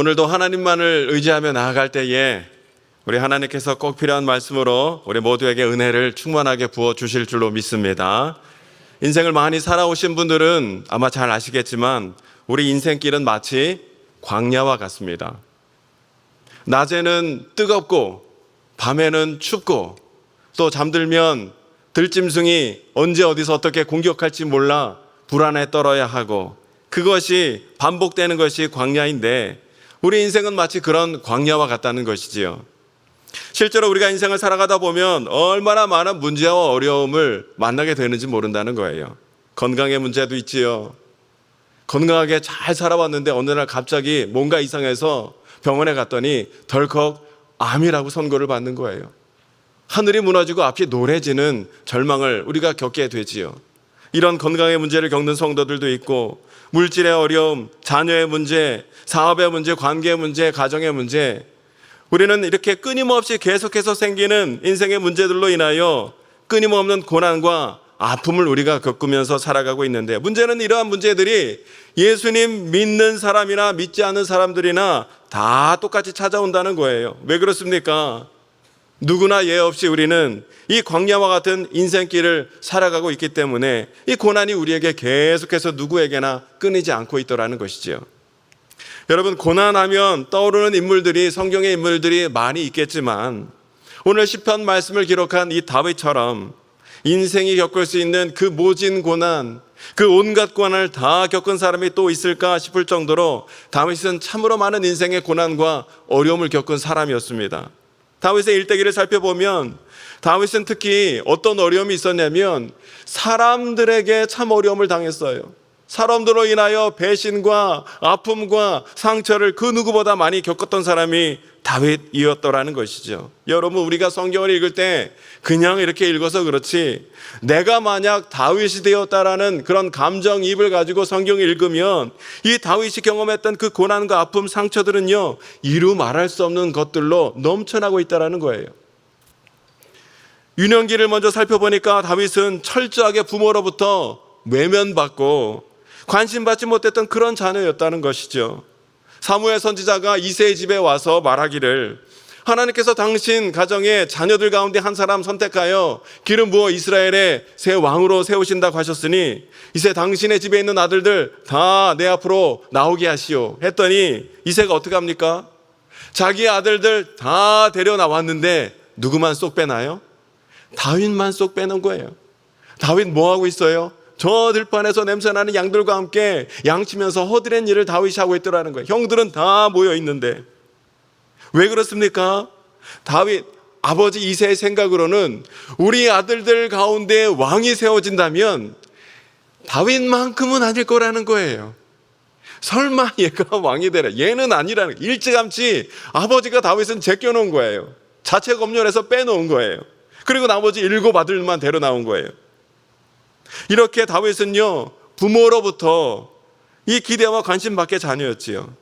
오늘도 하나님만을 의지하며 나아갈 때에 우리 하나님께서 꼭 필요한 말씀으로 우리 모두에게 은혜를 충만하게 부어주실 줄로 믿습니다. 인생을 많이 살아오신 분들은 아마 잘 아시겠지만 우리 인생길은 마치 광야와 같습니다. 낮에는 뜨겁고 밤에는 춥고 또 잠들면 들짐승이 언제 어디서 어떻게 공격할지 몰라 불안에 떨어야 하고, 그것이 반복되는 것이 광야인데 우리 인생은 마치 그런 광야와 같다는 것이지요. 실제로 우리가 인생을 살아가다 보면 얼마나 많은 문제와 어려움을 만나게 되는지 모른다는 거예요. 건강의 문제도 있지요. 건강하게 잘 살아왔는데 어느 날 갑자기 뭔가 이상해서 병원에 갔더니 덜컥 암이라고 선고를 받는 거예요. 하늘이 무너지고 앞이 노래지는 절망을 우리가 겪게 되지요. 이런 건강의 문제를 겪는 성도들도 있고, 물질의 어려움, 자녀의 문제, 사업의 문제, 관계의 문제, 가정의 문제, 우리는 이렇게 끊임없이 계속해서 생기는 인생의 문제들로 인하여 끊임없는 고난과 아픔을 우리가 겪으면서 살아가고 있는데, 문제는 이러한 문제들이 예수님 믿는 사람이나 믿지 않는 사람들이나 다 똑같이 찾아온다는 거예요. 왜 그렇습니까? 누구나 예 없이 우리는 이 광야와 같은 인생길을 살아가고 있기 때문에 이 고난이 우리에게 계속해서 누구에게나 끊이지 않고 있더라는 것이죠. 여러분, 고난하면 떠오르는 인물들이, 성경의 인물들이 많이 있겠지만 오늘 시편 말씀을 기록한 이 다윗처럼 인생이 겪을 수 있는 그 모진 고난, 그 온갖 고난을 다 겪은 사람이 또 있을까 싶을 정도로 다윗은 참으로 많은 인생의 고난과 어려움을 겪은 사람이었습니다. 다윗의 일대기를 살펴보면 다윗은 특히 어떤 어려움이 있었냐면 사람들에게 참 어려움을 당했어요. 사람들로 인하여 배신과 아픔과 상처를 그 누구보다 많이 겪었던 사람이 다윗이었더라는 것이죠. 여러분, 우리가 성경을 읽을 때 그냥 이렇게 읽어서 그렇지, 내가 만약 다윗이 되었다라는 그런 감정이입을 가지고 성경을 읽으면 이 다윗이 경험했던 그 고난과 아픔, 상처들은요, 이루 말할 수 없는 것들로 넘쳐나고 있다는 거예요. 유년기를 먼저 살펴보니까 다윗은 철저하게 부모로부터 외면받고 관심받지 못했던 그런 자녀였다는 것이죠. 사무엘 선지자가 이새의 집에 와서 말하기를, 하나님께서 당신 가정의 자녀들 가운데 한 사람 선택하여 기름 부어 이스라엘의 새 왕으로 세우신다고 하셨으니 이제 당신의 집에 있는 아들들 다 내 앞으로 나오게 하시오 했더니 이새가 어떻게 합니까? 자기 아들들 다 데려 나왔는데 누구만 쏙 빼나요? 다윗만 쏙 빼는 거예요. 다윗 뭐 하고 있어요? 저 들판에서 냄새나는 양들과 함께 양치면서 허드렛 일을 다윗이 하고 있더라는 거예요. 형들은 다 모여 있는데. 왜 그렇습니까? 다윗 아버지 이새의 생각으로는 우리 아들들 가운데 왕이 세워진다면 다윗만큼은 아닐 거라는 거예요. 설마 얘가 왕이 되라, 얘는 아니라는 거예요. 일찌감치 아버지가 다윗은 제껴놓은 거예요. 자체 검열해서 빼놓은 거예요. 그리고 나머지 7 아들만 데려 나온 거예요. 이렇게 다윗은요, 부모로부터 이 기대와 관심 밖의 자녀였지요.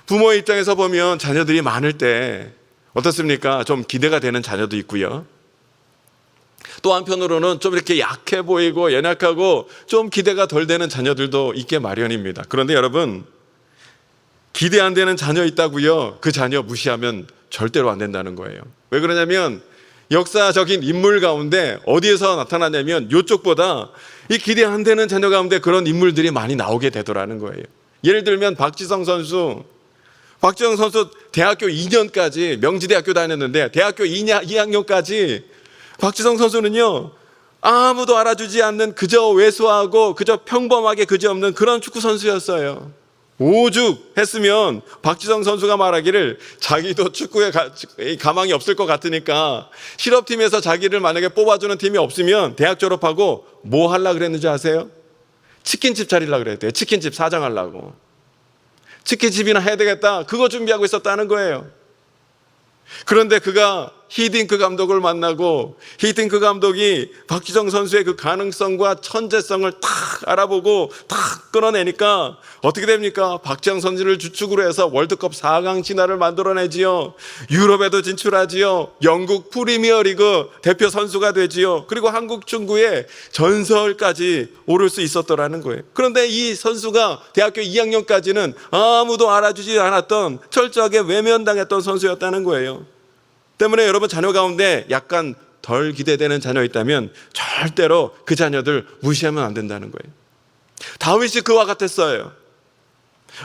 부모의 입장에서 보면 자녀들이 많을 때 어떻습니까? 좀 기대가 되는 자녀도 있고요. 또 한편으로는 좀 이렇게 약해 보이고 연약하고 좀 기대가 덜 되는 자녀들도 있게 마련입니다. 그런데 여러분, 기대 안 되는 자녀 있다고요? 그 자녀 무시하면 절대로 안 된다는 거예요. 왜 그러냐면 역사적인 인물 가운데 어디에서 나타나냐면 이쪽보다 이 기대 안 되는 자녀 가운데 그런 인물들이 많이 나오게 되더라는 거예요. 예를 들면 박지성 선수 대학교 2년까지 명지대학교 다녔는데 대학교 2학년까지 박지성 선수는요, 아무도 알아주지 않는 그저 왜소하고 그저 평범하게 그지없는 그런 축구 선수였어요. 오죽 했으면 박지성 선수가 말하기를 자기도 축구에 가망이 없을 것 같으니까 실업팀에서 자기를 만약에 뽑아주는 팀이 없으면 대학 졸업하고 뭐 하려고 그랬는지 아세요? 치킨집 차리려고 그랬대요. 치킨집 사장하려고. 치킨집이나 해야 되겠다, 그거 준비하고 있었다는 거예요. 그런데 그가 히딩크 감독을 만나고 히딩크 감독이 박지성 선수의 그 가능성과 천재성을 탁 알아보고 탁 끌어내니까 어떻게 됩니까? 박지성 선수를 주축으로 해서 월드컵 4강 진화를 만들어내지요. 유럽에도 진출하지요. 영국 프리미어리그 대표 선수가 되지요. 그리고 한국 축구의 전설까지 오를 수 있었더라는 거예요. 그런데 이 선수가 대학교 2학년까지는 아무도 알아주지 않았던 철저하게 외면당했던 선수였다는 거예요. 때문에 여러분 자녀 가운데 약간 덜 기대되는 자녀 있다면 절대로 그 자녀들 무시하면 안 된다는 거예요. 다윗이 그와 같았어요.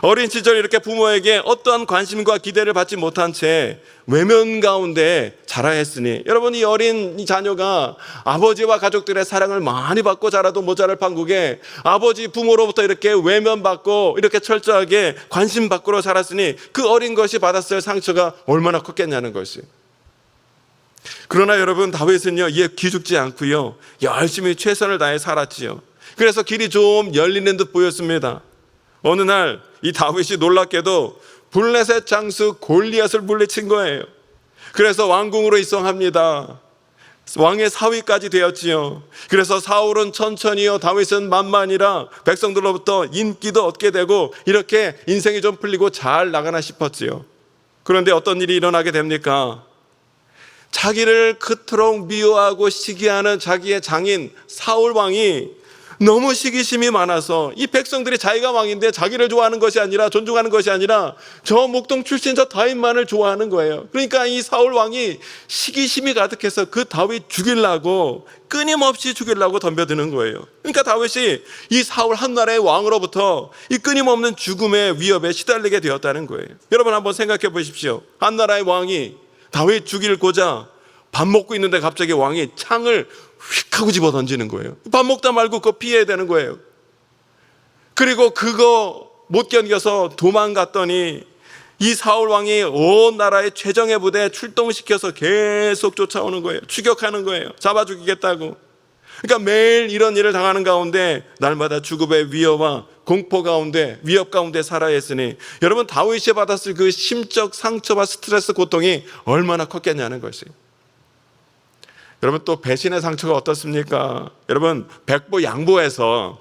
어린 시절 이렇게 부모에게 어떠한 관심과 기대를 받지 못한 채 외면 가운데 자라했으니, 여러분 이 어린 이 자녀가 아버지와 가족들의 사랑을 많이 받고 자라도 모자랄 판국에 아버지 부모로부터 이렇게 외면받고 이렇게 철저하게 관심 밖으로 자랐으니 그 어린 것이 받았을 상처가 얼마나 컸겠냐는 것이. 그러나 여러분 다윗은요 이에 기죽지 않고요 열심히 최선을 다해 살았지요. 그래서 길이 좀 열리는 듯 보였습니다. 어느 날 이 다윗이 놀랍게도 블레셋 장수 골리앗을 물리친 거예요. 그래서 왕궁으로 입성합니다. 왕의 사위까지 되었지요. 그래서 사울은 천천히요, 다윗은 만만이라 백성들로부터 인기도 얻게 되고 이렇게 인생이 좀 풀리고 잘 나가나 싶었지요. 그런데 어떤 일이 일어나게 됩니까? 자기를 그토록 미워하고 시기하는 자기의 장인 사울 왕이 너무 시기심이 많아서 이 백성들이 자기가 왕인데 자기를 좋아하는 것이 아니라, 존중하는 것이 아니라 저 목동 출신 저 다윗만을 좋아하는 거예요. 그러니까 이 사울 왕이 시기심이 가득해서 그 다윗 죽이려고, 끊임없이 죽이려고 덤벼드는 거예요. 그러니까 다윗이 이 사울 한 나라의 왕으로부터 이 끊임없는 죽음의 위협에 시달리게 되었다는 거예요. 여러분 한번 생각해 보십시오. 한 나라의 왕이 다윗 죽이고자 밥 먹고 있는데 갑자기 왕이 창을 휙 하고 집어 던지는 거예요. 밥 먹다 말고 그거 피해야 되는 거예요. 그리고 그거 못 견뎌서 도망갔더니 이 사울 왕이 온 나라의 최정예 부대 출동시켜서 계속 쫓아오는 거예요. 추격하는 거예요. 잡아 죽이겠다고. 그러니까 매일 이런 일을 당하는 가운데 날마다 죽음의 위협과 공포 가운데, 위협 가운데 살아야 했으니 여러분 다윗이 받았을 그 심적 상처와 스트레스, 고통이 얼마나 컸겠냐는 것이에요. 여러분 또 배신의 상처가 어떻습니까? 여러분 백보 양보해서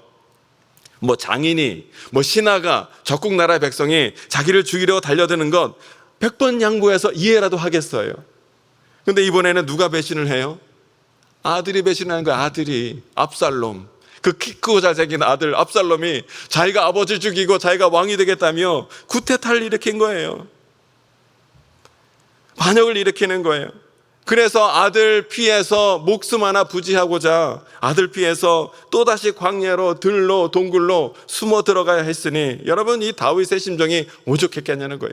장인이 신하가 적국 나라의 백성이 자기를 죽이려고 달려드는 것 100번 양보해서 이해라도 하겠어요. 근데 이번에는 누가 배신을 해요? 아들이 배신하는 거예요. 아들이. 압살롬, 그 키 크고 잘생긴 아들 압살롬이 자기가 아버지 죽이고 자기가 왕이 되겠다며 구테타를 일으킨 거예요. 반역을 일으키는 거예요. 그래서 아들 피해서 목숨 하나 부지하고자 아들 피해서 또다시 광야로, 들로, 동굴로 숨어 들어가야 했으니 여러분 이 다윗의 심정이 오죽했겠냐는 거예요.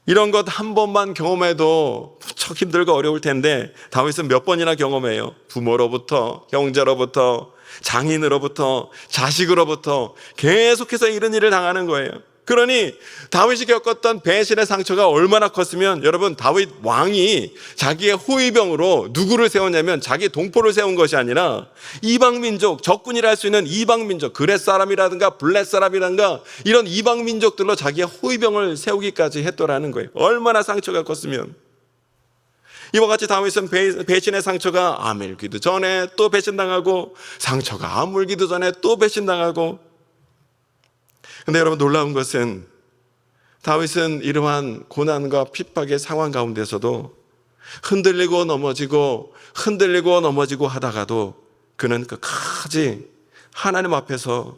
이런 것 한 번만 경험해도 무척 힘들고 어려울 텐데 다윗은 몇 번이나 경험해요. 부모로부터, 형제로부터, 장인으로부터, 자식으로부터 계속해서 이런 일을 당하는 거예요. 그러니 다윗이 겪었던 배신의 상처가 얼마나 컸으면, 여러분 다윗 왕이 자기의 호위병으로 누구를 세웠냐면 자기 동포를 세운 것이 아니라 이방민족, 적군이라 할 수 있는 이방민족, 그렛 사람이라든가 블렛 사람이라든가 이런 이방민족들로 자기의 호위병을 세우기까지 했더라는 거예요. 얼마나 상처가 컸으면. 이와 같이 다윗은 배신의 상처가 아물기도 전에 또 배신당하고, 상처가 아물기도 전에 또 배신당하고. 근데 여러분 놀라운 것은 다윗은 이러한 고난과 핍박의 상황 가운데서도 흔들리고 넘어지고 하다가도 그는 끝까지 하나님 앞에서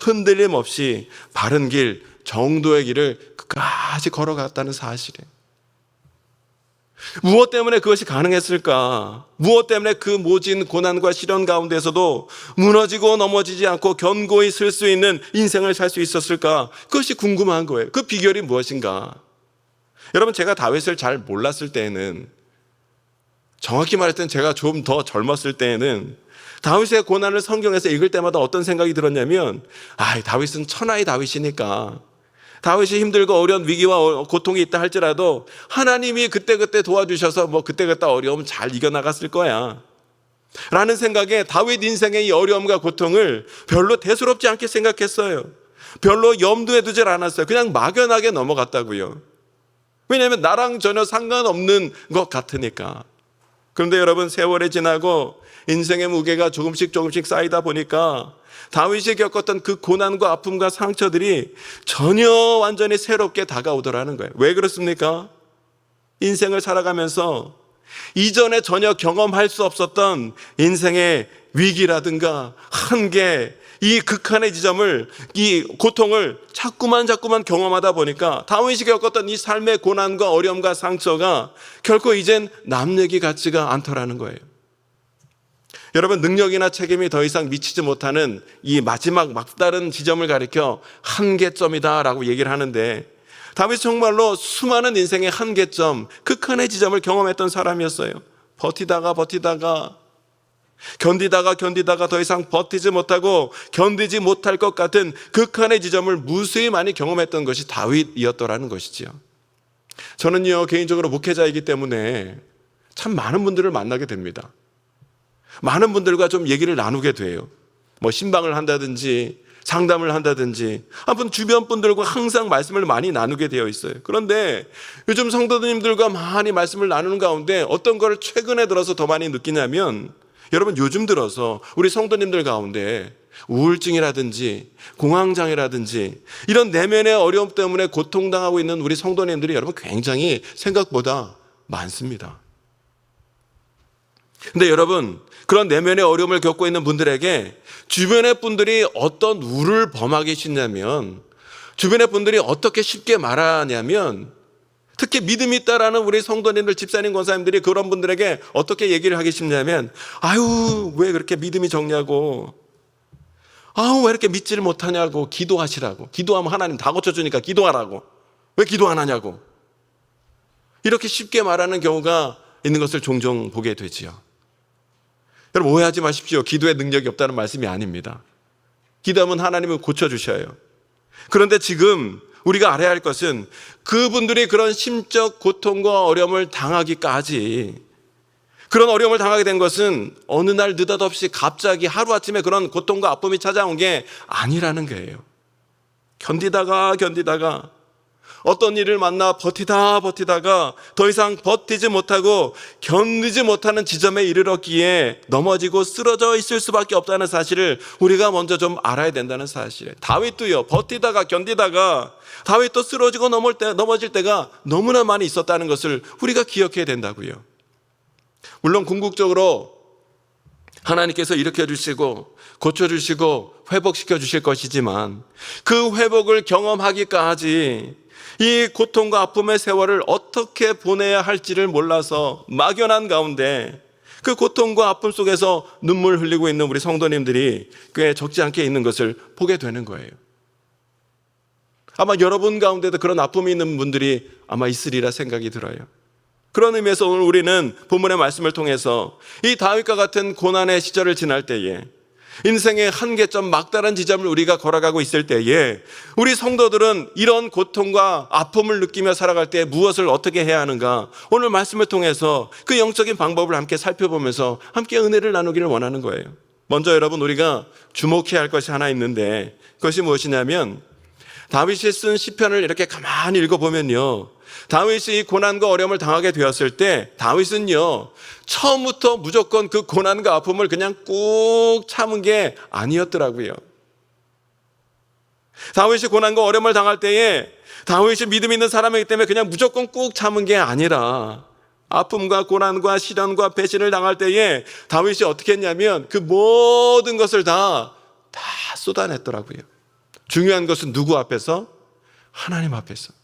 흔들림 없이 바른 길, 정도의 길을 끝까지 걸어갔다는 사실이에요. 무엇 때문에 그것이 가능했을까? 무엇 때문에 그 모진 고난과 시련 가운데서도 무너지고 넘어지지 않고 견고히 설 수 있는 인생을 살 수 있었을까? 그것이 궁금한 거예요. 그 비결이 무엇인가? 여러분 제가 다윗을 잘 몰랐을 때에는, 정확히 말할 때는 제가 좀 더 젊었을 때에는 다윗의 고난을 성경에서 읽을 때마다 어떤 생각이 들었냐면, 다윗은 천하의 다윗이니까 다윗이 힘들고 어려운 위기와 고통이 있다 할지라도 하나님이 그때그때 도와주셔서 그때그때 어려움 잘 이겨나갔을 거야 라는 생각에 다윗 인생의 이 어려움과 고통을 별로 대수롭지 않게 생각했어요. 별로 염두에 두질 않았어요. 그냥 막연하게 넘어갔다고요. 왜냐하면 나랑 전혀 상관없는 것 같으니까. 그런데 여러분, 세월이 지나고 인생의 무게가 조금씩 쌓이다 보니까 다윗이 겪었던 그 고난과 아픔과 상처들이 전혀 완전히 새롭게 다가오더라는 거예요. 왜 그렇습니까? 인생을 살아가면서 이전에 전혀 경험할 수 없었던 인생의 위기라든가 한계, 이 극한의 지점을, 이 고통을 자꾸만 경험하다 보니까 다윗이 겪었던 이 삶의 고난과 어려움과 상처가 결코 이젠 남 얘기 같지가 않더라는 거예요. 여러분, 능력이나 책임이 더 이상 미치지 못하는 이 마지막 막다른 지점을 가리켜 한계점이다라고 얘기를 하는데, 다윗이 정말로 수많은 인생의 한계점, 극한의 지점을 경험했던 사람이었어요. 버티다가 견디다가 더 이상 버티지 못하고 견디지 못할 것 같은 극한의 지점을 무수히 많이 경험했던 것이 다윗이었더라는 것이지요. 저는요, 개인적으로 목회자이기 때문에 참 많은 분들을 만나게 됩니다. 많은 분들과 좀 얘기를 나누게 돼요. 신방을 한다든지 상담을 한다든지, 한번 주변 분들과 항상 말씀을 많이 나누게 되어 있어요. 그런데 요즘 성도님들과 많이 말씀을 나누는 가운데 어떤 걸 최근에 들어서 더 많이 느끼냐면, 여러분, 요즘 들어서 우리 성도님들 가운데 우울증이라든지 공황장애라든지 이런 내면의 어려움 때문에 고통당하고 있는 우리 성도님들이 여러분 굉장히 생각보다 많습니다. 근데 여러분, 그런 내면의 어려움을 겪고 있는 분들에게 주변의 분들이 어떤 우를 범하게 시냐면, 주변의 분들이 어떻게 쉽게 말하냐면, 특히 믿음이 있다라는 우리 성도님들, 집사님, 권사님들이 그런 분들에게 어떻게 얘기를 하기 쉽냐면, 아유, 왜 그렇게 믿음이 적냐고, 아유, 왜 이렇게 믿지를 못하냐고, 기도하시라고, 기도하면 하나님 다 고쳐주니까 기도하라고, 왜 기도 안 하냐고, 이렇게 쉽게 말하는 경우가 있는 것을 종종 보게 되지요. 여러분, 오해하지 마십시오. 기도에 능력이 없다는 말씀이 아닙니다. 기도하면 하나님은 고쳐주셔요. 그런데 지금 우리가 알아야 할 것은, 그분들이 그런 심적 고통과 어려움을 당하기까지, 그런 어려움을 당하게 된 것은 어느 날 느닷없이 갑자기 하루아침에 그런 고통과 아픔이 찾아온 게 아니라는 거예요. 견디다가 어떤 일을 만나 버티다가 더 이상 버티지 못하고 견디지 못하는 지점에 이르렀기에 넘어지고 쓰러져 있을 수밖에 없다는 사실을 우리가 먼저 좀 알아야 된다는 사실이에요. 다윗도요, 버티다가 견디다가 다윗도 쓰러지고 넘어질 때가 너무나 많이 있었다는 것을 우리가 기억해야 된다고요. 물론 궁극적으로 하나님께서 일으켜 주시고 고쳐주시고 회복시켜 주실 것이지만, 그 회복을 경험하기까지 이 고통과 아픔의 세월을 어떻게 보내야 할지를 몰라서 막연한 가운데 그 고통과 아픔 속에서 눈물 흘리고 있는 우리 성도님들이 꽤 적지 않게 있는 것을 보게 되는 거예요. 아마 여러분 가운데도 그런 아픔이 있는 분들이 아마 있으리라 생각이 들어요. 그런 의미에서 오늘 우리는 본문의 말씀을 통해서 이 다윗과 같은 고난의 시절을 지날 때에, 인생의 한계점, 막다른 지점을 우리가 걸어가고 있을 때에 우리 성도들은 이런 고통과 아픔을 느끼며 살아갈 때 무엇을 어떻게 해야 하는가, 오늘 말씀을 통해서 그 영적인 방법을 함께 살펴보면서 함께 은혜를 나누기를 원하는 거예요. 먼저 여러분, 우리가 주목해야 할 것이 하나 있는데, 그것이 무엇이냐면, 다윗이 쓴 시편을 이렇게 가만히 읽어보면요, 다윗이 이 고난과 어려움을 당하게 되었을 때 다윗은요, 처음부터 무조건 그 고난과 아픔을 그냥 꾹 참은 게 아니었더라고요. 다윗이 고난과 어려움을 당할 때에 다윗이 믿음 있는 사람이기 때문에 그냥 무조건 꾹 참은 게 아니라, 아픔과 고난과 시련과 배신을 당할 때에 다윗이 어떻게 했냐면 그 모든 것을 다 쏟아냈더라고요. 중요한 것은 누구 앞에서? 하나님 앞에서.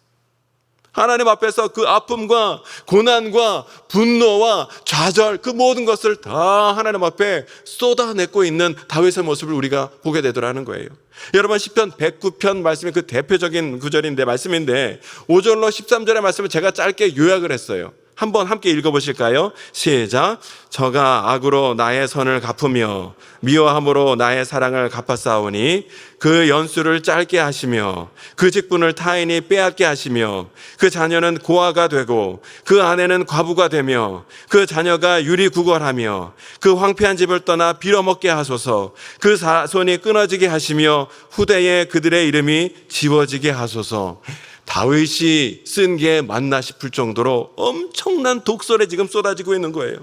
하나님 앞에서 그 아픔과 고난과 분노와 좌절, 그 모든 것을 다 하나님 앞에 쏟아내고 있는 다윗의 모습을 우리가 보게 되더라는 거예요. 여러분, 시편 109편 말씀이 그 대표적인 구절인데, 말씀인데 5절로 13절의 말씀을 제가 짧게 요약을 했어요. 한번 함께 읽어보실까요? 시작. 저가 악으로 나의 선을 갚으며 미워함으로 나의 사랑을 갚았사오니 그 연수를 짧게 하시며 그 직분을 타인이 빼앗게 하시며 그 자녀는 고아가 되고 그 아내는 과부가 되며 그 자녀가 유리구걸하며 그 황폐한 집을 떠나 빌어먹게 하소서. 그 자손이 끊어지게 하시며 후대에 그들의 이름이 지워지게 하소서. 다윗이 쓴 게 맞나 싶을 정도로 엄청난 독설에 지금 쏟아지고 있는 거예요.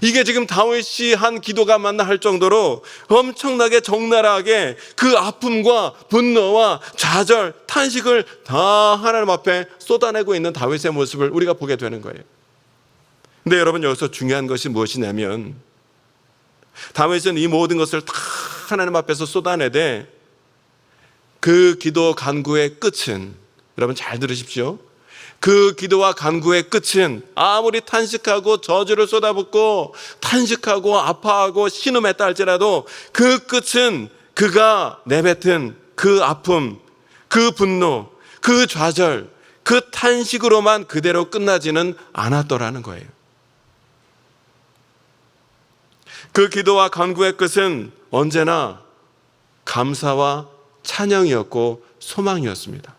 이게 지금 다윗이 한 기도가 맞나 할 정도로 엄청나게 적나라하게 그 아픔과 분노와 좌절, 탄식을 다 하나님 앞에 쏟아내고 있는 다윗의 모습을 우리가 보게 되는 거예요. 근데 여러분, 여기서 중요한 것이 무엇이냐면, 다윗은 이 모든 것을 다 하나님 앞에서 쏟아내되 그 기도 간구의 끝은, 여러분 잘 들으십시오, 그 기도와 간구의 끝은 아무리 탄식하고 저주를 쏟아붓고 탄식하고 아파하고 신음했다 할지라도 그 끝은 그가 내뱉은 그 아픔, 그 분노, 그 좌절, 그 탄식으로만 그대로 끝나지는 않았더라는 거예요. 그 기도와 간구의 끝은 언제나 감사와 찬양이었고 소망이었습니다.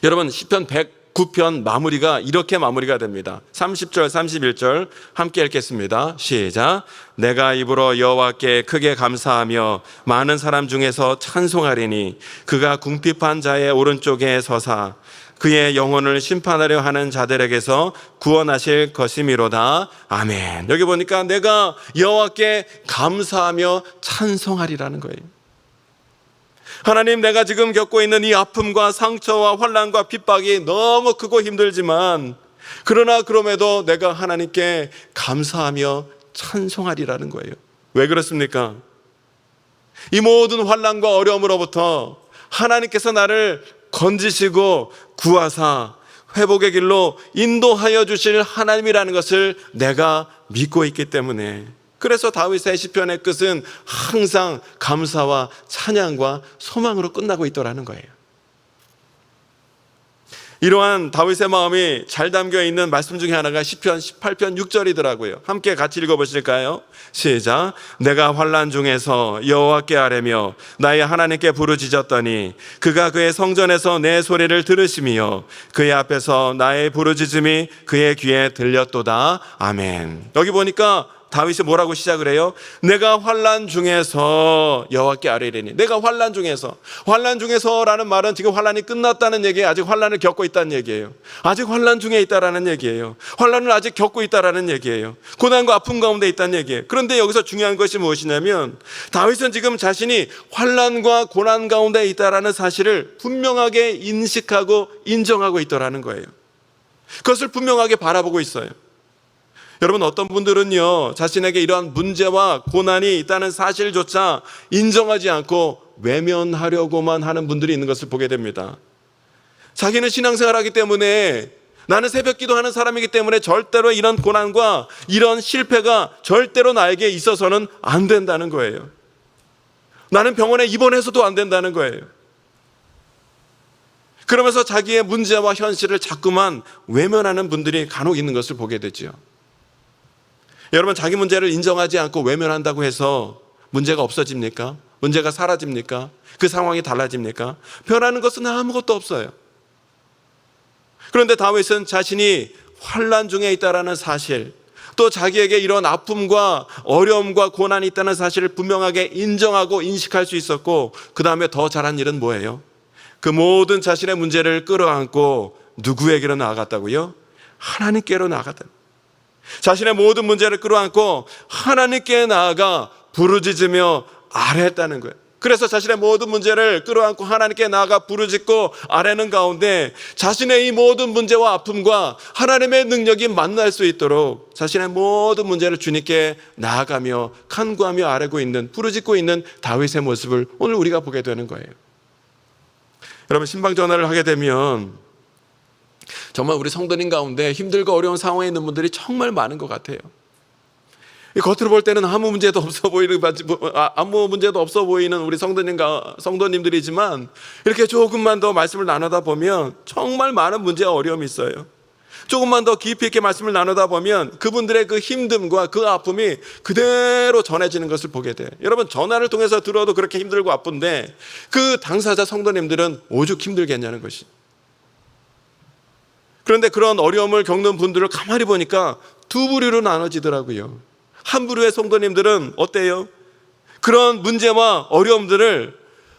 여러분, 시편 109편 마무리가 이렇게 마무리가 됩니다. 30절 31절 함께 읽겠습니다. 시작. 내가 입으로 여호와께 크게 감사하며 많은 사람 중에서 찬송하리니 그가 궁핍한 자의 오른쪽에 서사 그의 영혼을 심판하려 하는 자들에게서 구원하실 것이미로다. 아멘. 여기 보니까 내가 여호와께 감사하며 찬송하리라는 거예요. 하나님, 내가 지금 겪고 있는 이 아픔과 상처와 환난과 핍박이 너무 크고 힘들지만 그러나 그럼에도 내가 하나님께 감사하며 찬송하리라는 거예요. 왜 그렇습니까? 이 모든 환난과 어려움으로부터 하나님께서 나를 건지시고 구하사 회복의 길로 인도하여 주실 하나님이라는 것을 내가 믿고 있기 때문에, 그래서 다윗의 시편의 끝은 항상 감사와 찬양과 소망으로 끝나고 있더라는 거예요. 이러한 다윗의 마음이 잘 담겨 있는 말씀 중에 하나가 시편 18편 6절이더라고요. 함께 같이 읽어보실까요? 시작. 내가 환난 중에서 여호와께 아뢰며 나의 하나님께 부르짖었더니 그가 그의 성전에서 내 소리를 들으시며 그의 앞에서 나의 부르짖음이 그의 귀에 들렸도다. 아멘. 여기 보니까 다윗이 뭐라고 시작을 해요? 내가 환난 중에서 여호와께 아뢰리니. 내가 환난 중에서라는 말은 지금 환난이 끝났다는 얘기예요. 아직 환난을 겪고 있다는 얘기예요. 아직 환난 중에 있다라는 얘기예요. 환난을 아직 겪고 있다라는 얘기예요. 고난과 아픔 가운데 있다는 얘기예요. 그런데 여기서 중요한 것이 무엇이냐면, 다윗은 지금 자신이 환난과 고난 가운데 있다라는 사실을 분명하게 인식하고 인정하고 있더라는 거예요. 그것을 분명하게 바라보고 있어요. 여러분, 어떤 분들은요, 자신에게 이러한 문제와 고난이 있다는 사실조차 인정하지 않고 외면하려고만 하는 분들이 있는 것을 보게 됩니다. 자기는 신앙생활하기 때문에, 나는 새벽 기도하는 사람이기 때문에 절대로 이런 고난과 이런 실패가 절대로 나에게 있어서는 안 된다는 거예요. 나는 병원에 입원해서도 안 된다는 거예요. 그러면서 자기의 문제와 현실을 자꾸만 외면하는 분들이 간혹 있는 것을 보게 되죠. 여러분, 자기 문제를 인정하지 않고 외면한다고 해서 문제가 없어집니까? 문제가 사라집니까? 그 상황이 달라집니까? 변하는 것은 아무것도 없어요. 그런데 다윗은 자신이 환난 중에 있다라는 사실, 또 자기에게 이런 아픔과 어려움과 고난이 있다는 사실을 분명하게 인정하고 인식할 수 있었고, 그 다음에 더 잘한 일은 뭐예요? 그 모든 자신의 문제를 끌어안고 누구에게로 나아갔다고요? 하나님께로 나아갔다. 자신의 모든 문제를 끌어안고 하나님께 나아가 부르짖으며 아뢰었다는 거예요. 그래서 자신의 모든 문제를 끌어안고 하나님께 나아가 부르짖고 아뢰는 가운데 자신의 이 모든 문제와 아픔과 하나님의 능력이 만날 수 있도록 자신의 모든 문제를 주님께 나아가며 간구하며 아뢰고 있는, 부르짖고 있는 다윗의 모습을 오늘 우리가 보게 되는 거예요. 여러분, 신방전화를 하게 되면 정말 우리 성도님 가운데 힘들고 어려운 상황에 있는 분들이 정말 많은 것 같아요. 겉으로 볼 때는 아무 문제도 없어 보이는 우리 성도님들이지만, 이렇게 조금만 더 말씀을 나누다 보면 정말 많은 문제와 어려움이 있어요. 조금만 더 깊이 있게 말씀을 나누다 보면 그분들의 그 힘듦과 그 아픔이 그대로 전해지는 것을 보게 돼요. 여러분, 전화를 통해서 들어도 그렇게 힘들고 아픈데 그 당사자 성도님들은 오죽 힘들겠냐는 것이. 그런데 그런 어려움을 겪는 분들을 가만히 보니까 두 부류로 나눠지더라고요. 한 부류의 성도님들은 어때요? 그런 문제와 어려움들을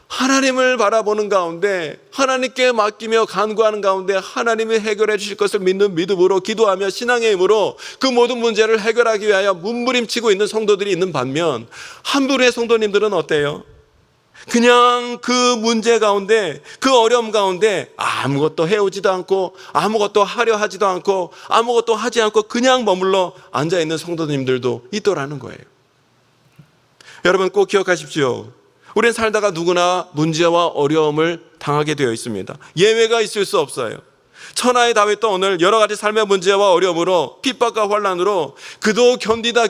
하나님을 바라보는 가운데, 하나님께 맡기며 간구하는 가운데 하나님이 해결해 주실 것을 믿는 믿음으로 기도하며 신앙의 힘으로 그 모든 문제를 해결하기 위하여 몸부림치고 있는 성도들이 있는 반면, 한 분의 성도님들은 어때요? 그냥 그 문제 가운데, 그 어려움 가운데 아무것도 해오지도 않고 아무것도 하려 하지도 않고 아무것도 하지 않고 그냥 머물러 앉아있는 성도님들도 있더라는 거예요. 여러분 꼭 기억하십시오. 우리는 살다가 누구나 문제와 어려움을 당하게 되어 있습니다. 예외가 있을 수 없어요. 천하의 다윗도 오늘 여러 가지 삶의 문제와 어려움으로, 핍박과 환난으로 그도 견디다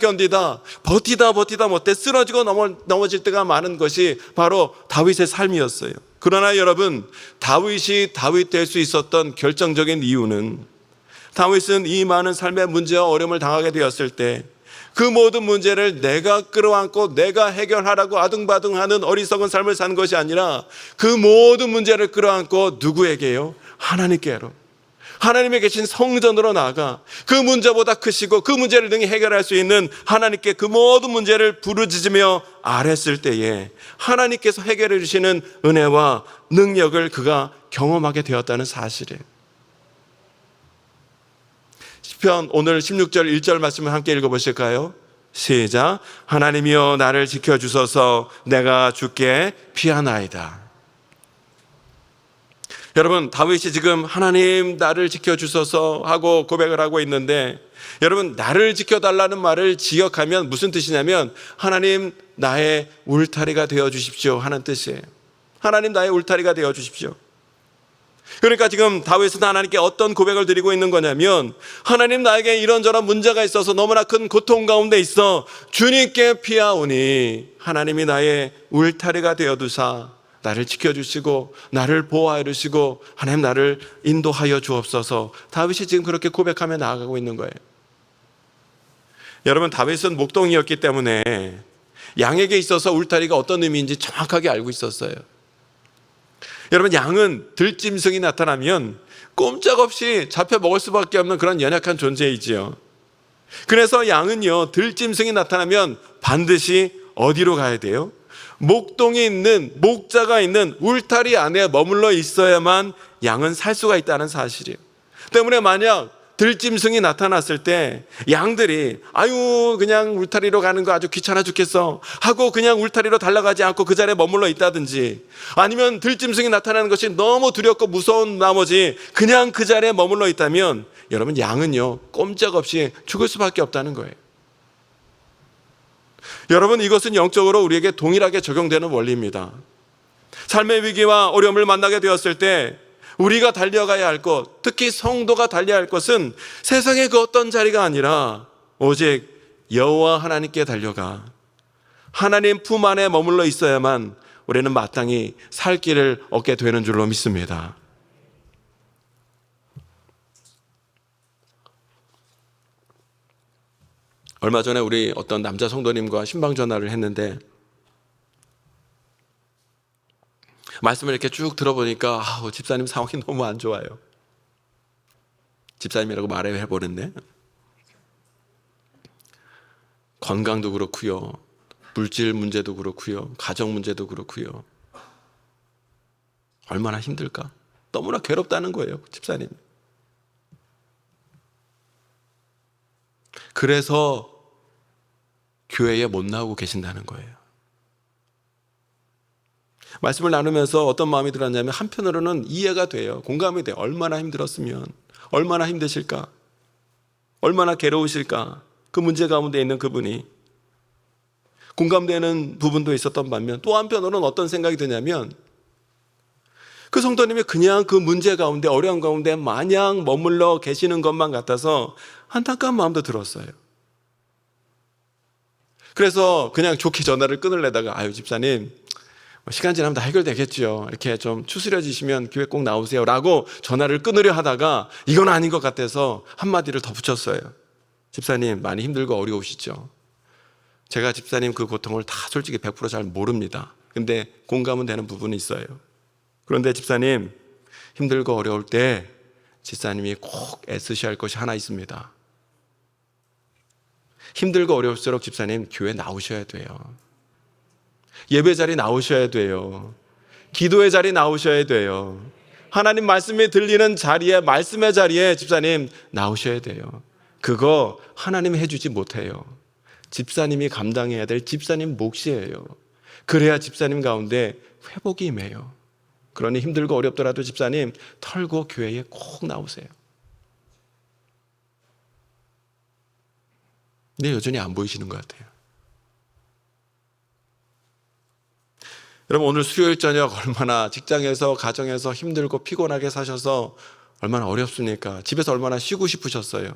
버티다 못해 쓰러지고 넘어질 때가 많은 것이 바로 다윗의 삶이었어요. 그러나 여러분, 다윗이 다윗 될 수 있었던 결정적인 이유는, 다윗은 이 많은 삶의 문제와 어려움을 당하게 되었을 때 그 모든 문제를 내가 끌어안고 내가 해결하라고 아등바등하는 어리석은 삶을 사는 것이 아니라 그 모든 문제를 끌어안고 누구에게요? 하나님께로, 하나님에 계신 성전으로 나아가 그 문제보다 크시고 그 문제를 능히 해결할 수 있는 하나님께 그 모든 문제를 부르짖으며 아뢰었을 때에 하나님께서 해결해 주시는 은혜와 능력을 그가 경험하게 되었다는 사실이에요. 시편 오늘 16절 1절 말씀을 함께 읽어보실까요? 시작. 하나님이여 나를 지켜주소서, 내가 주께 피하나이다. 여러분, 다윗이 지금 하나님 나를 지켜주소서 하고 고백을 하고 있는데, 여러분, 나를 지켜달라는 말을 지역하면 무슨 뜻이냐면 하나님 나의 울타리가 되어주십시오 하는 뜻이에요. 하나님 나의 울타리가 되어주십시오. 그러니까 지금 다윗은 하나님께 어떤 고백을 드리고 있는 거냐면, 하나님 나에게 이런저런 문제가 있어서 너무나 큰 고통 가운데 있어 주님께 피하오니 하나님이 나의 울타리가 되어두사 나를 지켜주시고 나를 보호하여 주시고 하나님 나를 인도하여 주옵소서. 다윗이 지금 그렇게 고백하며 나아가고 있는 거예요. 여러분, 다윗은 목동이었기 때문에 양에게 있어서 울타리가 어떤 의미인지 정확하게 알고 있었어요. 여러분, 양은 들짐승이 나타나면 꼼짝없이 잡혀 먹을 수밖에 없는 그런 연약한 존재이지요. 그래서 양은요, 들짐승이 나타나면 반드시 어디로 가야 돼요? 목동이 있는, 목자가 있는 울타리 안에 머물러 있어야만 양은 살 수가 있다는 사실이에요. 때문에 만약 들짐승이 나타났을 때 양들이 그냥 울타리로 가는 거 아주 귀찮아 죽겠어 하고 그냥 울타리로 달려가지 않고 그 자리에 머물러 있다든지, 아니면 들짐승이 나타나는 것이 너무 두렵고 무서운 나머지 그냥 그 자리에 머물러 있다면, 여러분, 양은요 꼼짝없이 죽을 수밖에 없다는 거예요. 여러분, 이것은 영적으로 우리에게 동일하게 적용되는 원리입니다. 삶의 위기와 어려움을 만나게 되었을 때 우리가 달려가야 할 것, 특히 성도가 달려야 할 것은 세상의 그 어떤 자리가 아니라 오직 여호와 하나님께 달려가 하나님 품 안에 머물러 있어야만 우리는 마땅히 살 길을 얻게 되는 줄로 믿습니다. 얼마 전에 우리 어떤 남자 성도님과 신방 전화를 했는데, 말씀을 이렇게 쭉 들어보니까 집사님 상황이 너무 안 좋아요. 집사님이라고 말을 해버렸네. 건강도 그렇고요, 물질 문제도 그렇고요, 가정 문제도 그렇고요. 얼마나 힘들까? 너무나 괴롭다는 거예요, 집사님. 그래서 교회에 못 나오고 계신다는 거예요. 말씀을 나누면서 어떤 마음이 들었냐면, 한편으로는 이해가 돼요. 공감이 돼요. 얼마나 힘들었으면, 얼마나 힘드실까, 얼마나 괴로우실까, 그 문제 가운데 있는 그분이. 공감되는 부분도 있었던 반면, 또 한편으로는 어떤 생각이 드냐면, 그 성도님이 그냥 그 문제 가운데, 어려운 가운데 마냥 머물러 계시는 것만 같아서 안타까운 마음도 들었어요. 그래서 그냥 좋게 전화를 끊으려다가, 집사님 시간 지나면 다 해결되겠죠, 이렇게 좀 추스려지시면 교회 꼭 나오세요 라고 전화를 끊으려 하다가 이건 아닌 것 같아서 한마디를 더 붙였어요. 집사님 많이 힘들고 어려우시죠? 제가 집사님 그 고통을 다 솔직히 100% 잘 모릅니다. 근데 공감은 되는 부분이 있어요. 그런데 집사님, 힘들고 어려울 때 집사님이 꼭 애쓰셔야 할 것이 하나 있습니다. 힘들고 어려울수록 집사님 교회 나오셔야 돼요. 예배 자리 나오셔야 돼요. 기도의 자리 나오셔야 돼요. 하나님 말씀이 들리는 자리에, 말씀의 자리에 집사님 나오셔야 돼요. 그거 하나님이 해주지 못해요. 집사님이 감당해야 될 집사님 몫이에요. 그래야 집사님 가운데 회복이 임해요. 그러니 힘들고 어렵더라도 집사님 털고 교회에 꼭 나오세요. 근데 여전히 안 보이시는 것 같아요. 여러분, 오늘 수요일 저녁 얼마나 직장에서 가정에서 힘들고 피곤하게 사셔서 얼마나 어렵습니까? 집에서 얼마나 쉬고 싶으셨어요.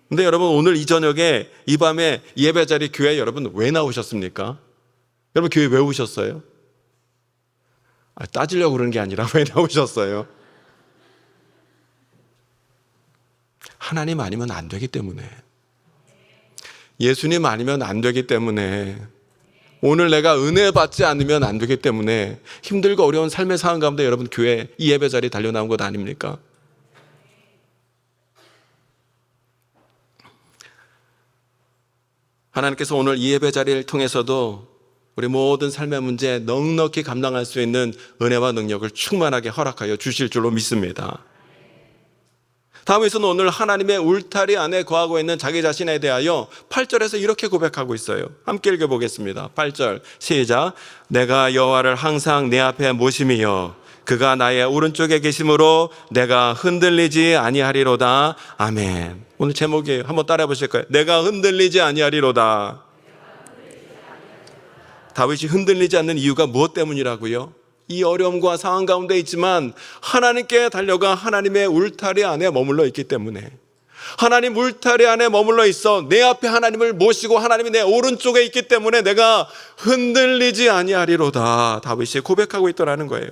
근데 여러분, 오늘 이 저녁에 이 밤에 예배 자리 교회 여러분 왜 나오셨습니까? 여러분 교회 왜 오셨어요? 따지려고 그러는 게 아니라 왜 나오셨어요? 하나님 아니면 안 되기 때문에, 예수님 아니면 안 되기 때문에, 오늘 내가 은혜 받지 않으면 안 되기 때문에 힘들고 어려운 삶의 상황 가운데 여러분 교회 이 예배 자리에 달려나온 것 아닙니까? 하나님께서 오늘 이 예배 자리를 통해서도 우리 모든 삶의 문제 넉넉히 감당할 수 있는 은혜와 능력을 충만하게 허락하여 주실 줄로 믿습니다. 다윗은 오늘 하나님의 울타리 안에 거하고 있는 자기 자신에 대하여 8절에서 이렇게 고백하고 있어요. 함께 읽어보겠습니다. 8절 시작. 내가 여호와를 항상 내 앞에 모심이여 그가 나의 오른쪽에 계심으로 내가 흔들리지 아니하리로다. 아멘. 오늘 제목이에요. 한번 따라해 보실 거예요. 내가 흔들리지 아니하리로다. 다윗이 흔들리지 않는 이유가 무엇 때문이라고요? 이 어려움과 상황 가운데 있지만 하나님께 달려가 하나님의 울타리 안에 머물러 있기 때문에, 하나님 울타리 안에 머물러 있어 내 앞에 하나님을 모시고 하나님이 내 오른쪽에 있기 때문에 내가 흔들리지 아니하리로다. 다윗이 고백하고 있더라는 거예요.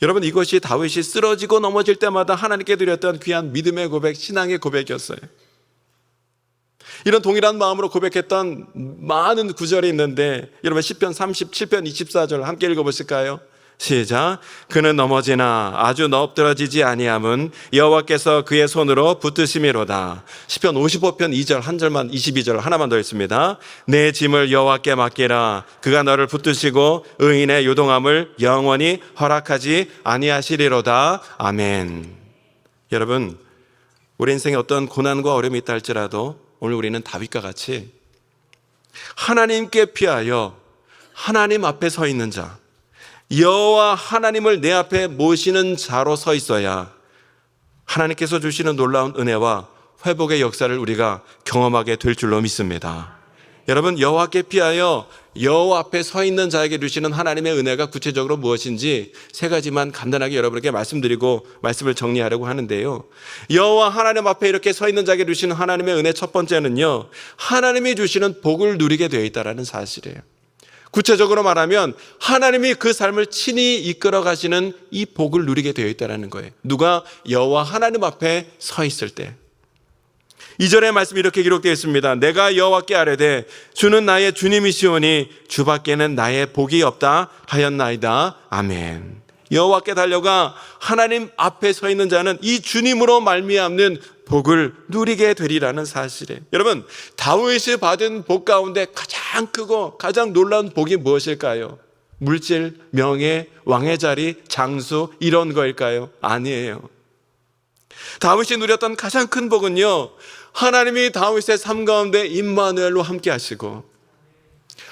여러분, 이것이 다윗이 쓰러지고 넘어질 때마다 하나님께 드렸던 귀한 믿음의 고백, 신앙의 고백이었어요. 이런 동일한 마음으로 고백했던 많은 구절이 있는데 여러분 시편 37편 24절 함께 읽어보실까요? 시작. 그는 넘어지나 아주 엎드러지지 아니함은 여호와께서 그의 손으로 붙드심이로다. 시편 55편 2절 한 절만 22절 하나만 더 있습니다. 내 짐을 여호와께 맡기라. 그가 너를 붙드시고 의인의 요동함을 영원히 허락하지 아니하시리로다. 아멘. 여러분, 우리 인생에 어떤 고난과 어려움이 있다 할지라도 오늘 우리는 다윗과 같이 하나님께 피하여 하나님 앞에 서 있는 자, 여호와 하나님을 내 앞에 모시는 자로 서 있어야 하나님께서 주시는 놀라운 은혜와 회복의 역사를 우리가 경험하게 될 줄로 믿습니다. 여러분, 여호와께 피하여 여호와 앞에 서 있는 자에게 주시는 하나님의 은혜가 구체적으로 무엇인지 세 가지만 간단하게 여러분에게 말씀드리고 말씀을 정리하려고 하는데요. 여호와 하나님 앞에 이렇게 서 있는 자에게 주시는 하나님의 은혜 첫 번째는요, 하나님이 주시는 복을 누리게 되어 있다는 사실이에요. 구체적으로 말하면 하나님이 그 삶을 친히 이끌어 가시는 이 복을 누리게 되어 있다는 거예요. 누가? 여호와 하나님 앞에 서 있을 때. 2절의 말씀이 이렇게 기록되어 있습니다. 내가 여호와께 아뢰되 주는 나의 주님이시오니 주밖에는 나의 복이 없다 하였나이다. 아멘. 여호와께 달려가 하나님 앞에 서 있는 자는 이 주님으로 말미암는 복을 누리게 되리라는 사실이에요. 여러분, 다윗이 받은 복 가운데 가장 크고 가장 놀라운 복이 무엇일까요? 물질, 명예, 왕의 자리, 장수 이런 거일까요? 아니에요. 다윗이 누렸던 가장 큰 복은요, 하나님이 다윗의 삶 가운데 임마누엘로 함께 하시고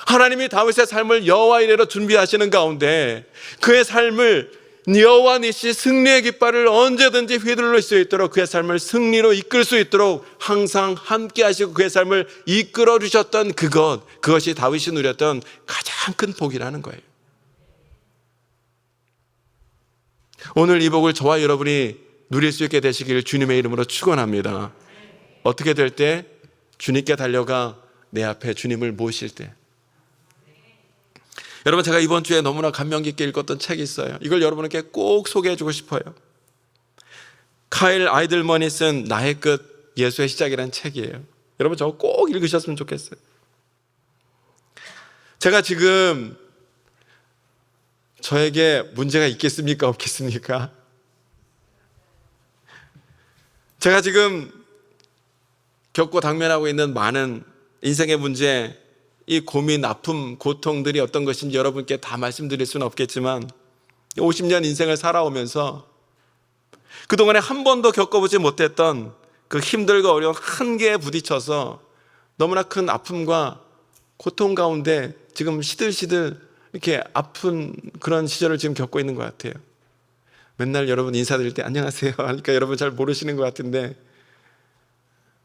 하나님이 다윗의 삶을 여호와 이레로 준비하시는 가운데 그의 삶을 여호와 니시 승리의 깃발을 언제든지 휘둘러 수 있도록 그의 삶을 승리로 이끌 수 있도록 항상 함께 하시고 그의 삶을 이끌어 주셨던 그것이 다윗이 누렸던 가장 큰 복이라는 거예요. 오늘 이 복을 저와 여러분이 누릴 수 있게 되시기를 주님의 이름으로 축원합니다. 어떻게 될 때? 주님께 달려가 내 앞에 주님을 모실 때. 여러분, 제가 이번 주에 너무나 감명 깊게 읽었던 책이 있어요. 이걸 여러분에게 꼭 소개해 주고 싶어요. 카일 아이들먼이 쓴 나의 끝 예수의 시작이라는 책이에요. 여러분, 저거 꼭 읽으셨으면 좋겠어요. 제가 지금 저에게 문제가 있겠습니까? 없겠습니까? 제가 지금 겪고 당면하고 있는 많은 인생의 문제, 이 고민, 아픔, 고통들이 어떤 것인지 여러분께 다 말씀드릴 수는 없겠지만 50년 인생을 살아오면서 그동안에 한 번도 겪어보지 못했던 그 힘들고 어려운 한계에 부딪혀서 너무나 큰 아픔과 고통 가운데 지금 시들시들 이렇게 아픈 그런 시절을 지금 겪고 있는 것 같아요. 맨날 여러분 인사드릴 때 안녕하세요 하니까 여러분 잘 모르시는 것 같은데,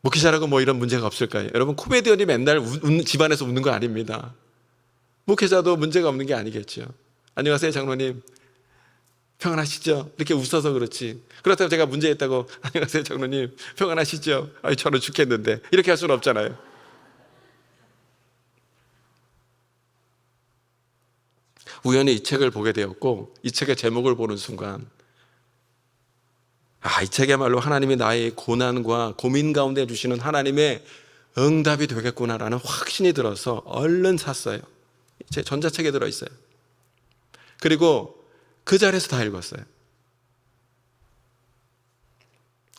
목회자라고 뭐 이런 문제가 없을까요? 여러분, 코미디언이 맨날 집안에서 웃는 거 아닙니다. 목회자도 문제가 없는 게 아니겠죠. 안녕하세요 장로님, 평안하시죠? 이렇게 웃어서 그렇지, 그렇다고 제가 문제 있다고 안녕하세요 장로님 평안하시죠? 아이 저는 죽겠는데 이렇게 할 수는 없잖아요. 우연히 이 책을 보게 되었고, 이 책의 제목을 보는 순간 이 책이야말로 하나님이 나의 고난과 고민 가운데 주시는 하나님의 응답이 되겠구나라는 확신이 들어서 얼른 샀어요. 제 전자책에 들어있어요. 그리고 그 자리에서 다 읽었어요.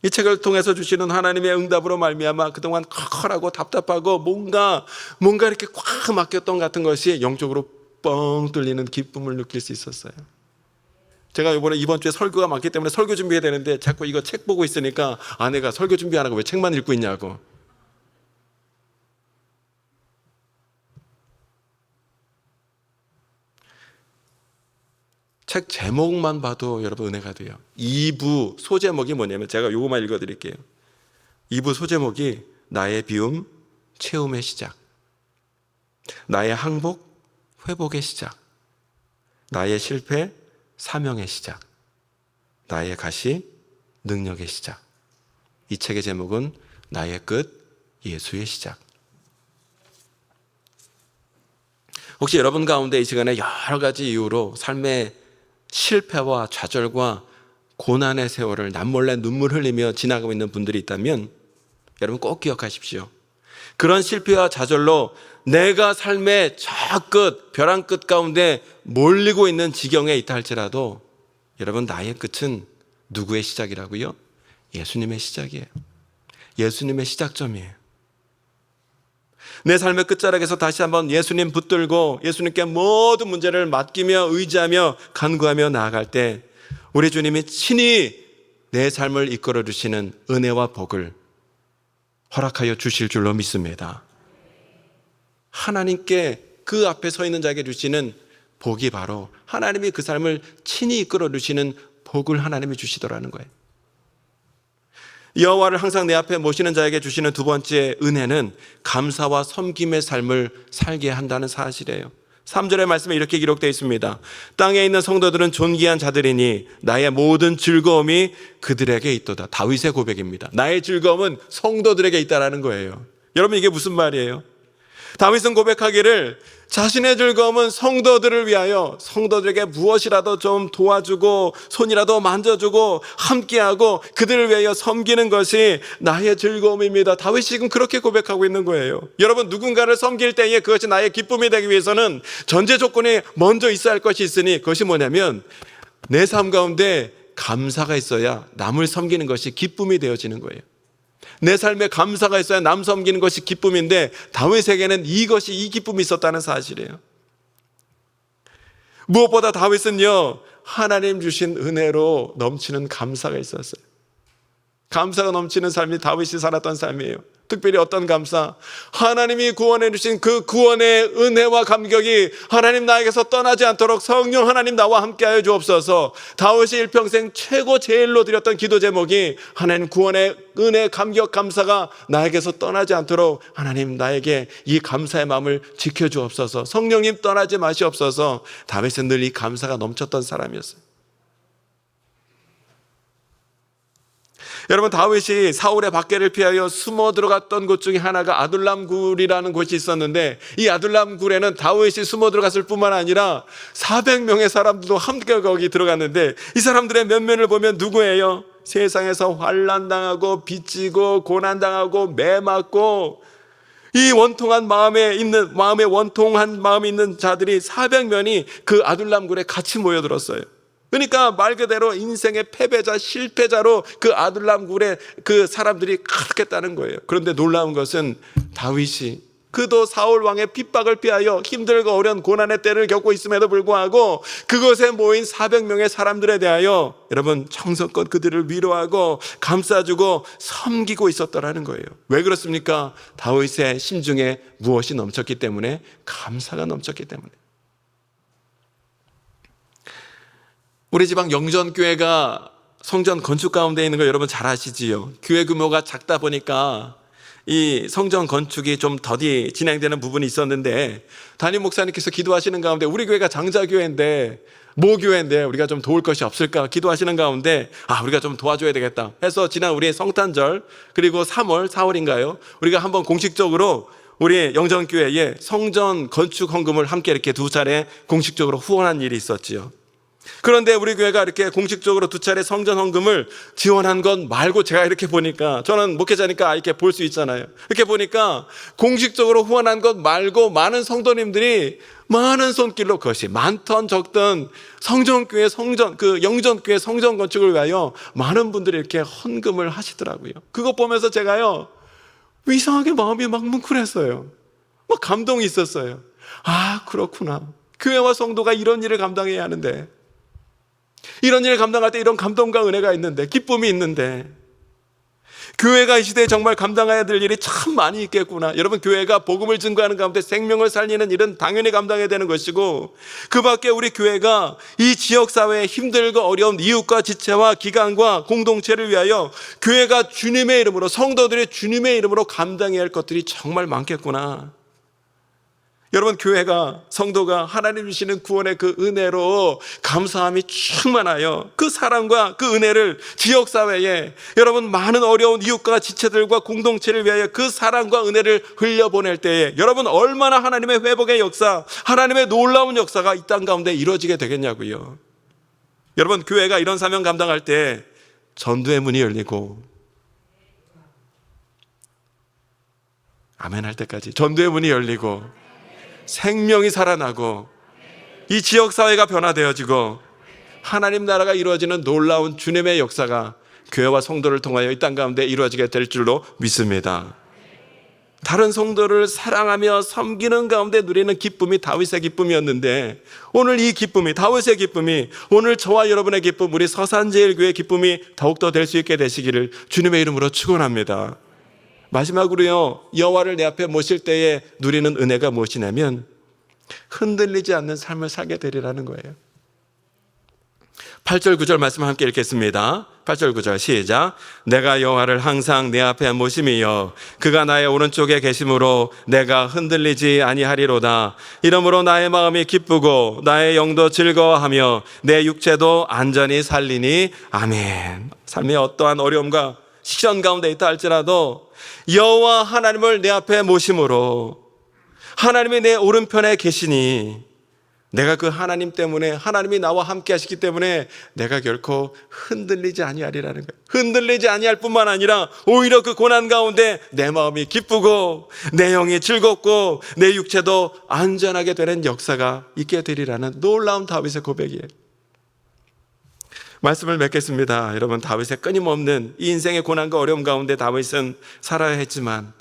이 책을 통해서 주시는 하나님의 응답으로 말미암아 그동안 컬컬하고 답답하고 뭔가 이렇게 꽉 막혔던 같은 것이 영적으로 뻥 뚫리는 기쁨을 느낄 수 있었어요. 제가 이번 주에 설교가 많기 때문에 설교 준비해야 되는데 자꾸 이거 책 보고 있으니까 아내가 설교 준비 안 하고 왜 책만 읽고 있냐고. 책 제목만 봐도 여러분 은혜가 돼요. 2부 소제목이 뭐냐면, 제가 요거만 읽어드릴게요. 2부 소제목이 나의 비움, 채움의 시작, 나의 항복, 회복의 시작, 나의 실패, 사명의 시작, 나의 가시, 능력의 시작. 이 책의 제목은 나의 끝, 예수의 시작. 혹시 여러분 가운데 이 시간에 여러 가지 이유로 삶의 실패와 좌절과 고난의 세월을 남몰래 눈물 흘리며 지나가고 있는 분들이 있다면 여러분 꼭 기억하십시오. 그런 실패와 좌절로 내가 삶의 저 끝, 벼랑 끝 가운데 몰리고 있는 지경에 있다 할지라도 여러분, 나의 끝은 누구의 시작이라고요? 예수님의 시작이에요. 예수님의 시작점이에요. 내 삶의 끝자락에서 다시 한번 예수님 붙들고 예수님께 모든 문제를 맡기며 의지하며 간구하며 나아갈 때 우리 주님이 친히 내 삶을 이끌어 주시는 은혜와 복을 허락하여 주실 줄로 믿습니다. 하나님께 그 앞에 서 있는 자에게 주시는 복이 바로 하나님이 그 삶을 친히 이끌어 주시는 복을 하나님이 주시더라는 거예요. 여호와를 항상 내 앞에 모시는 자에게 주시는 두 번째 은혜는 감사와 섬김의 삶을 살게 한다는 사실이에요. 3절의 말씀에 이렇게 기록되어 있습니다. 땅에 있는 성도들은 존귀한 자들이니 나의 모든 즐거움이 그들에게 있도다. 다윗의 고백입니다. 나의 즐거움은 성도들에게 있다라는 거예요. 여러분, 이게 무슨 말이에요? 다윗은 고백하기를 자신의 즐거움은 성도들을 위하여 성도들에게 무엇이라도 좀 도와주고 손이라도 만져주고 함께하고 그들을 위하여 섬기는 것이 나의 즐거움입니다. 다윗이 지금 그렇게 고백하고 있는 거예요. 여러분, 누군가를 섬길 때에 그것이 나의 기쁨이 되기 위해서는 전제 조건이 먼저 있어야 할 것이 있으니, 그것이 뭐냐면 내 삶 가운데 감사가 있어야 남을 섬기는 것이 기쁨이 되어지는 거예요. 내 삶에 감사가 있어야 남 섬기는 것이 기쁨인데 다윗에게는 이 기쁨이 있었다는 사실이에요. 무엇보다 다윗은요, 하나님 주신 은혜로 넘치는 감사가 있었어요. 감사가 넘치는 삶이 다윗이 살았던 삶이에요. 특별히 어떤 감사? 하나님이 구원해 주신 그 구원의 은혜와 감격이 하나님 나에게서 떠나지 않도록 성령 하나님 나와 함께하여 주옵소서. 다윗이 일평생 최고 제일로 드렸던 기도 제목이 하나님 구원의 은혜, 감격, 감사가 나에게서 떠나지 않도록 하나님 나에게 이 감사의 마음을 지켜주옵소서. 성령님 떠나지 마시옵소서. 다윗은 늘 이 감사가 넘쳤던 사람이었어요. 여러분, 다윗이 사울의 박해를 피하여 숨어 들어갔던 곳 중에 하나가 아둘람 굴이라는 곳이 있었는데, 이 아둘람 굴에는 다윗이 숨어 들어갔을 뿐만 아니라 400명의 사람들도 함께 거기 들어갔는데, 이 사람들의 면면을 보면 누구예요? 세상에서 환난당하고 빚지고 고난당하고 매맞고 이 원통한 마음에 원통한 마음이 있는 자들이 400명이 그 아둘람 굴에 같이 모여들었어요. 그러니까 말 그대로 인생의 패배자, 실패자로 그 아둘람 굴에 그 사람들이 가득했다는 거예요. 그런데 놀라운 것은 다윗이 그도 사울 왕의 핍박을 피하여 힘들고 어려운 고난의 때를 겪고 있음에도 불구하고 그곳에 모인 400명의 사람들에 대하여 여러분 정성껏 그들을 위로하고 감싸주고 섬기고 있었더라는 거예요. 왜 그렇습니까? 다윗의 심중에 무엇이 넘쳤기 때문에, 감사가 넘쳤기 때문에. 우리 지방 영전교회가 성전 건축 가운데 있는 거 여러분 잘 아시지요? 교회 규모가 작다 보니까 이 성전 건축이 좀 더디 진행되는 부분이 있었는데, 담임 목사님께서 기도하시는 가운데 우리 교회가 장자교회인데 모교회인데 우리가 좀 도울 것이 없을까 기도하시는 가운데 우리가 좀 도와줘야 되겠다 해서 지난 우리 성탄절 그리고 3월 4월인가요? 우리가 한번 공식적으로 우리 영전교회에 성전 건축 헌금을 함께 이렇게 2차례 공식적으로 후원한 일이 있었지요. 그런데 우리 교회가 이렇게 공식적으로 2차례 성전 헌금을 지원한 건 말고, 제가 이렇게 보니까, 저는 목회자니까 이렇게 볼 수 있잖아요. 이렇게 보니까 공식적으로 후원한 것 말고 많은 성도님들이 많은 손길로, 그것이 많던 적던 성전교회 영전교회 성전 건축을 위하여 많은 분들이 이렇게 헌금을 하시더라고요. 그거 보면서 제가요, 이상하게 마음이 막 뭉클했어요. 막 감동이 있었어요. 그렇구나. 교회와 성도가 이런 일을 감당해야 하는데, 이런 일을 감당할 때 이런 감동과 은혜가 있는데, 기쁨이 있는데, 교회가 이 시대에 정말 감당해야 될 일이 참 많이 있겠구나. 여러분, 교회가 복음을 증거하는 가운데 생명을 살리는 일은 당연히 감당해야 되는 것이고, 그 밖에 우리 교회가 이 지역사회에 힘들고 어려운 이웃과 지체와 기관과 공동체를 위하여 교회가 주님의 이름으로, 성도들이 주님의 이름으로 감당해야 할 것들이 정말 많겠구나. 여러분, 교회가, 성도가 하나님 주시는 구원의 그 은혜로 감사함이 충만하여 그 사랑과 그 은혜를 지역사회에, 여러분 많은 어려운 이웃과 지체들과 공동체를 위하여 그 사랑과 은혜를 흘려보낼 때에 여러분 얼마나 하나님의 회복의 역사, 하나님의 놀라운 역사가 이 땅 가운데 이루어지게 되겠냐고요. 여러분, 교회가 이런 사명 감당할 때 전도의 문이 열리고, 아멘 할 때까지 전도의 문이 열리고 생명이 살아나고 이 지역사회가 변화되어지고 하나님 나라가 이루어지는 놀라운 주님의 역사가 교회와 성도를 통하여 이 땅 가운데 이루어지게 될 줄로 믿습니다. 다른 성도를 사랑하며 섬기는 가운데 누리는 기쁨이 다윗의 기쁨이었는데, 오늘 이 기쁨이, 다윗의 기쁨이, 오늘 저와 여러분의 기쁨, 우리 서산제일교회의 기쁨이 더욱더 될 수 있게 되시기를 주님의 이름으로 축원합니다. 마지막으로요, 여호와를 내 앞에 모실 때에 누리는 은혜가 무엇이냐면 흔들리지 않는 삶을 살게 되리라는 거예요. 8절 9절 말씀을 함께 읽겠습니다. 8절 9절 시작. 내가 여호와를 항상 내 앞에 모심이여 그가 나의 오른쪽에 계심으로 내가 흔들리지 아니하리로다. 이러므로 나의 마음이 기쁘고 나의 영도 즐거워하며 내 육체도 안전히 살리니 아멘. 삶의 어떠한 어려움과 시련 가운데 있다 할지라도 여호와 하나님을 내 앞에 모심으로 하나님이 내 오른편에 계시니 내가 그 하나님 때문에, 하나님이 나와 함께 하시기 때문에 내가 결코 흔들리지 아니하리라는 거예요. 흔들리지 아니할 뿐만 아니라 오히려 그 고난 가운데 내 마음이 기쁘고 내 영이 즐겁고 내 육체도 안전하게 되는 역사가 있게 되리라는 놀라운 다윗의 고백이에요. 말씀을 맺겠습니다. 여러분, 다윗의 끊임없는 이 인생의 고난과 어려움 가운데 다윗은 살아야 했지만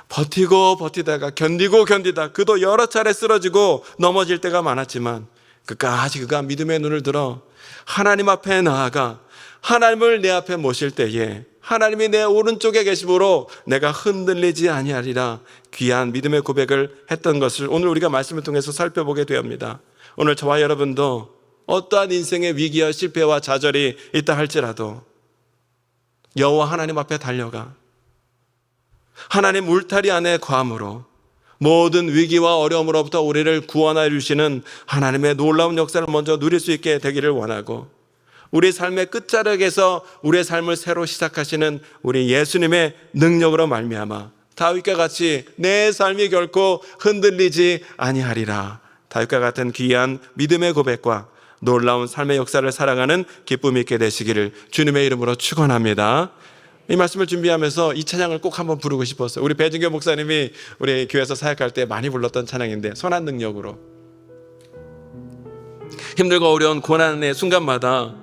버티고 버티다가 견디고 견디다 그도 여러 차례 쓰러지고 넘어질 때가 많았지만 끝까지 그가 믿음의 눈을 들어 하나님 앞에 나아가 하나님을 내 앞에 모실 때에 하나님이 내 오른쪽에 계심으로 내가 흔들리지 아니하리라 귀한 믿음의 고백을 했던 것을 오늘 우리가 말씀을 통해서 살펴보게 되옵니다. 오늘 저와 여러분도 어떠한 인생의 위기와 실패와 좌절이 있다 할지라도 여호와 하나님 앞에 달려가 하나님 울타리 안에 거함으로 모든 위기와 어려움으로부터 우리를 구원하여 주시는 하나님의 놀라운 역사를 먼저 누릴 수 있게 되기를 원하고, 우리 삶의 끝자락에서 우리의 삶을 새로 시작하시는 우리 예수님의 능력으로 말미암아 다윗과 같이 내 삶이 결코 흔들리지 아니하리라, 다윗과 같은 귀한 믿음의 고백과 놀라운 삶의 역사를 살아가는 기쁨이 있게 되시기를 주님의 이름으로 축원합니다. 이 말씀을 준비하면서 이 찬양을 꼭 한번 부르고 싶었어요. 우리 배진교 목사님이 우리 교회에서 사역할 때 많이 불렀던 찬양인데, 선한 능력으로. 힘들고 어려운 고난의 순간마다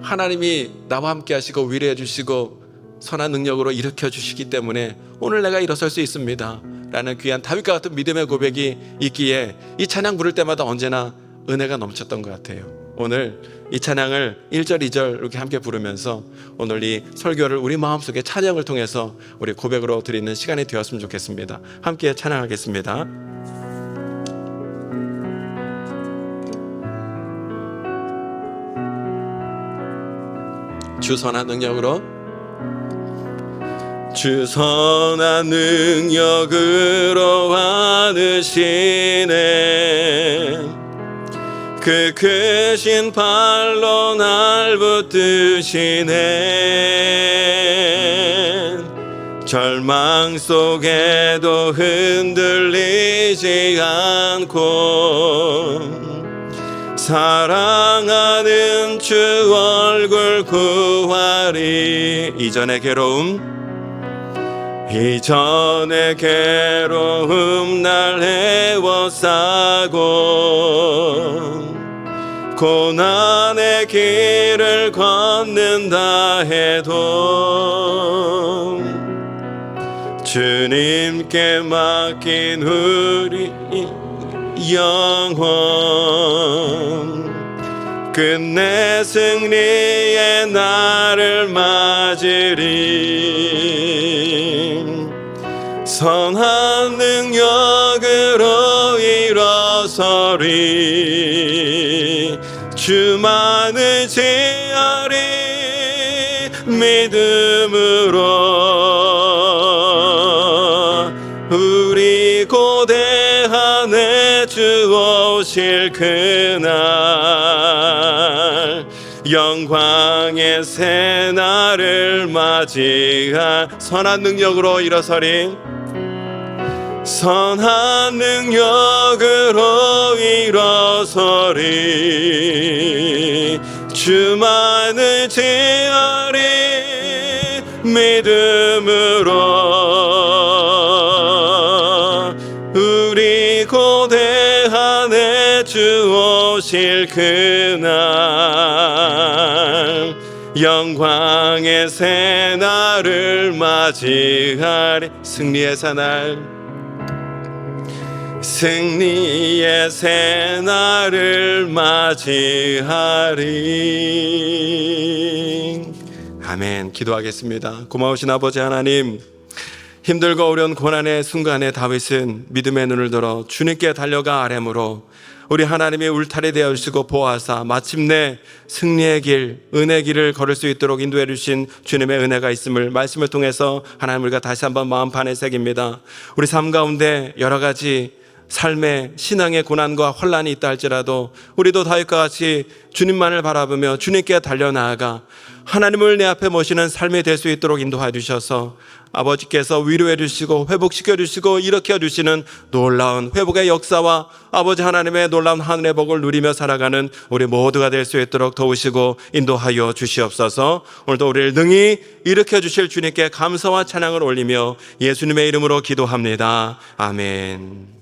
하나님이 나와 함께 하시고 위로해 주시고 선한 능력으로 일으켜 주시기 때문에 오늘 내가 일어설 수 있습니다 라는 귀한 다윗과 같은 믿음의 고백이 있기에 이 찬양 부를 때마다 언제나 은혜가 넘쳤던 것 같아요. 오늘 이 찬양을 1절 2절 이렇게 함께 부르면서 오늘 이 설교를 우리 마음속에 찬양을 통해서 우리 고백으로 드리는 시간이 되었으면 좋겠습니다. 함께 찬양하겠습니다. 주 선한 능력으로, 주 선한 능력으로 안으시네. 그 크신 팔로 날 붙드시네. 절망 속에도 흔들리지 않고 사랑하는 주 얼굴 구하리. 이전의 괴로움 날 헤워싸고 고난의 길을 걷는다 해도 주님께 맡긴 우리 영혼 끝내 승리의 날을 맞으리. 선한 능력으로 일어서리. 주만을 제하리. 믿음으로 우리 고대한에 주 오실 그날 영광의 새날을 맞이할 선한 능력으로 일어서리. 선한 능력으로 일어서리. 주만을 제하리. 믿음으로 우리 고대한에 주 오실 그날 영광의 새날을 맞이하리. 승리의 새날, 승리의 새날을 맞이하리. 아멘. 기도하겠습니다. 고마우신 아버지 하나님, 힘들고 어려운 고난의 순간에 다윗은 믿음의 눈을 들어 주님께 달려가 아뢰므로 우리 하나님이 울타리 되어 주시고 보호하사 마침내 승리의 길, 은혜의 길을 걸을 수 있도록 인도해 주신 주님의 은혜가 있음을 말씀을 통해서 하나님 우리가 다시 한번 마음판에 새깁니다. 우리 삶 가운데 여러 가지 삶의 신앙의 고난과 혼란이 있다 할지라도 우리도 다윗과 같이 주님만을 바라보며 주님께 달려나아가 하나님을 내 앞에 모시는 삶이 될 수 있도록 인도해 주셔서 아버지께서 위로해 주시고 회복시켜 주시고 일으켜 주시는 놀라운 회복의 역사와 아버지 하나님의 놀라운 하늘의 복을 누리며 살아가는 우리 모두가 될 수 있도록 도우시고 인도하여 주시옵소서. 오늘도 우리를 능히 일으켜 주실 주님께 감사와 찬양을 올리며 예수님의 이름으로 기도합니다. 아멘.